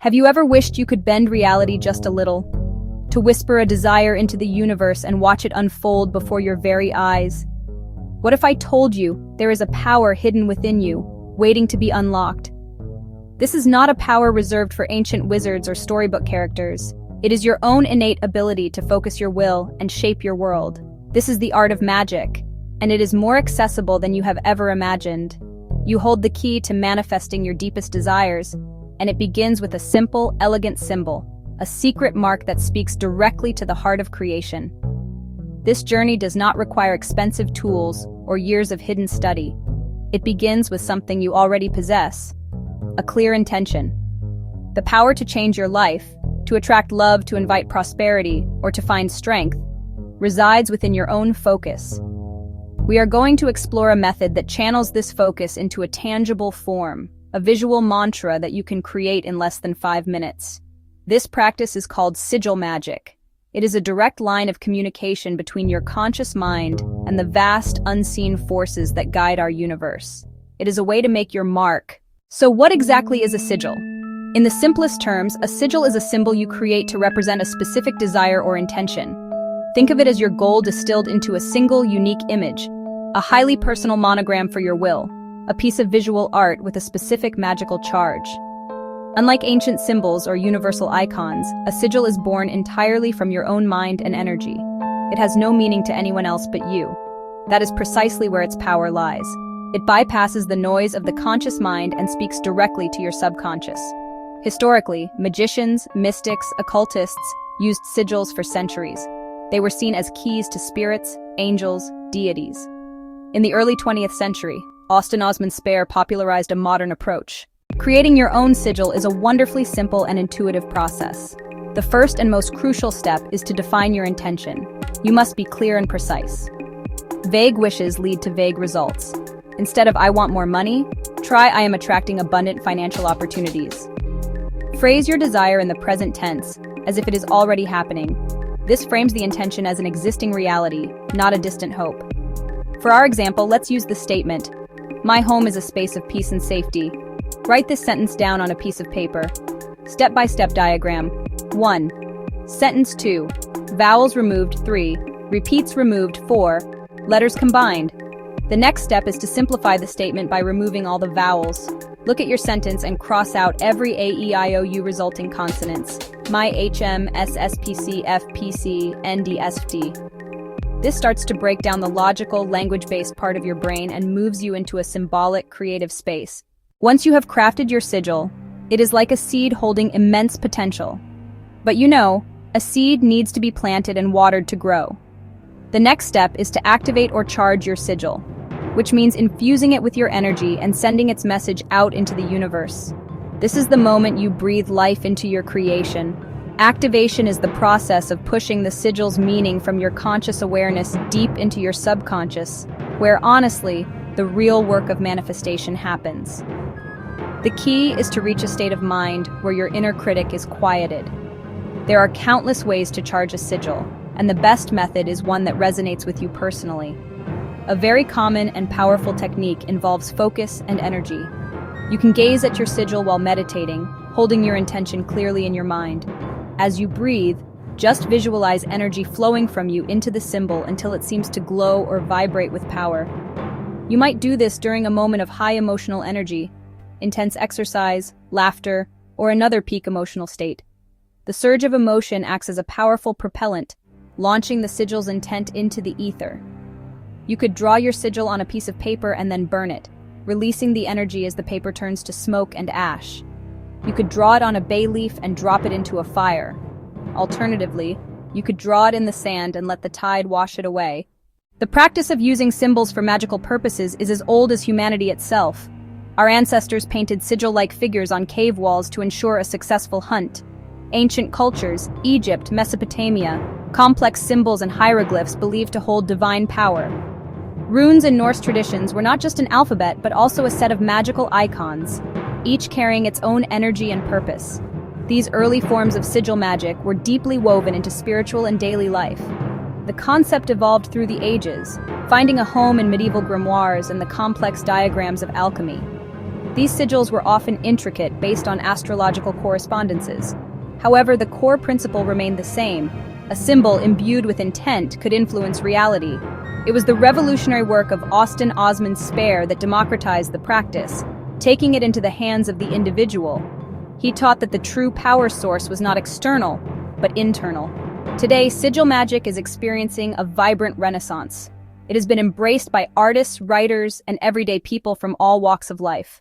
Have you ever wished you could bend reality just a little? To whisper a desire into the universe and watch it unfold before your very eyes? What if I told you there is a power hidden within you, waiting to be unlocked? This is not a power reserved for ancient wizards or storybook characters. It is your own innate ability to focus your will and shape your world. This is the art of magic, and it is more accessible than you have ever imagined. You hold the key to manifesting your deepest desires, and it begins with a simple, elegant symbol, a secret mark that speaks directly to the heart of creation. This journey does not require expensive tools or years of hidden study. It begins with something you already possess, a clear intention. The power to change your life, to attract love, to invite prosperity, or to find strength, resides within your own focus. We are going to explore a method that channels this focus into a tangible form, a visual mantra that you can create in less than 5 minutes. This practice is called Sigil magic. It is a direct line of communication between your conscious mind and the vast, unseen forces that guide our universe. It is a way to make your mark. So what exactly is a sigil? In the simplest terms, a sigil is a symbol you create to represent a specific desire or intention. Think of it as your goal distilled into a single, unique image, a highly personal monogram for your will, a piece of visual art with a specific magical charge. Unlike ancient symbols or universal icons, a sigil is born entirely from your own mind and energy. It has no meaning to anyone else but you. That is precisely where its power lies. It bypasses the noise of the conscious mind and speaks directly to your subconscious. Historically, magicians, mystics, occultists used sigils for centuries. They were seen as keys to spirits, angels, deities. In the early 20th century, Austin Osman Spare popularized a modern approach. Creating your own sigil is a wonderfully simple and intuitive process. The first and most crucial step is to define your intention. You must be clear and precise. Vague wishes lead to vague results. Instead of "I want more money," try "I am attracting abundant financial opportunities." Phrase your desire in the present tense, as if it is already happening. This frames the intention as an existing reality, not a distant hope. For our example, let's use the statement, "My home is a space of peace and safety." Write this sentence down on a piece of paper. Step-by-step diagram. 1. Sentence 2. Vowels removed 3. Repeats removed 4. Letters combined. The next step is to simplify the statement by removing all the vowels. Look at your sentence and cross out every A, E, I, O, U resulting consonants. My, H, M, S, S, P, C, F, P, C, N, D, S, D. This starts to break down the logical, language-based part of your brain and moves you into a symbolic, creative space. Once you have crafted your sigil, it is like a seed holding immense potential. But you know, a seed needs to be planted and watered to grow. The next step is to activate or charge your sigil, which means infusing it with your energy and sending its message out into the universe. This is the moment you breathe life into your creation. Activation is the process of pushing the sigil's meaning from your conscious awareness deep into your subconscious, where honestly, the real work of manifestation happens. The key is to reach a state of mind where your inner critic is quieted. There are countless ways to charge a sigil, and the best method is one that resonates with you personally. A very common and powerful technique involves focus and energy. You can gaze at your sigil while meditating, holding your intention clearly in your mind. As you breathe, just visualize energy flowing from you into the symbol until it seems to glow or vibrate with power. You might do this during a moment of high emotional energy, intense exercise, laughter, or another peak emotional state. The surge of emotion acts as a powerful propellant, launching the sigil's intent into the ether. You could draw your sigil on a piece of paper and then burn it, releasing the energy as the paper turns to smoke and ash. You could draw it on a bay leaf and drop it into a fire. Alternatively, you could draw it in the sand and let the tide wash it away. The practice of using symbols for magical purposes is as old as humanity itself. Our ancestors painted sigil-like figures on cave walls to ensure a successful hunt. Ancient cultures, Egypt, Mesopotamia, complex symbols and hieroglyphs believed to hold divine power. Runes in Norse traditions were not just an alphabet, but also a set of magical icons, each carrying its own energy and purpose. These early forms of sigil magic were deeply woven into spiritual and daily life. The concept evolved through the ages, finding a home in medieval grimoires and the complex diagrams of alchemy. These sigils were often intricate based on astrological correspondences. However, the core principle remained the same. A symbol imbued with intent could influence reality. It was the revolutionary work of Austin Osman Spare that democratized the practice, taking it into the hands of the individual. He taught that the true power source was not external, but internal. Today, sigil magic is experiencing a vibrant renaissance. It has been embraced by artists, writers, and everyday people from all walks of life.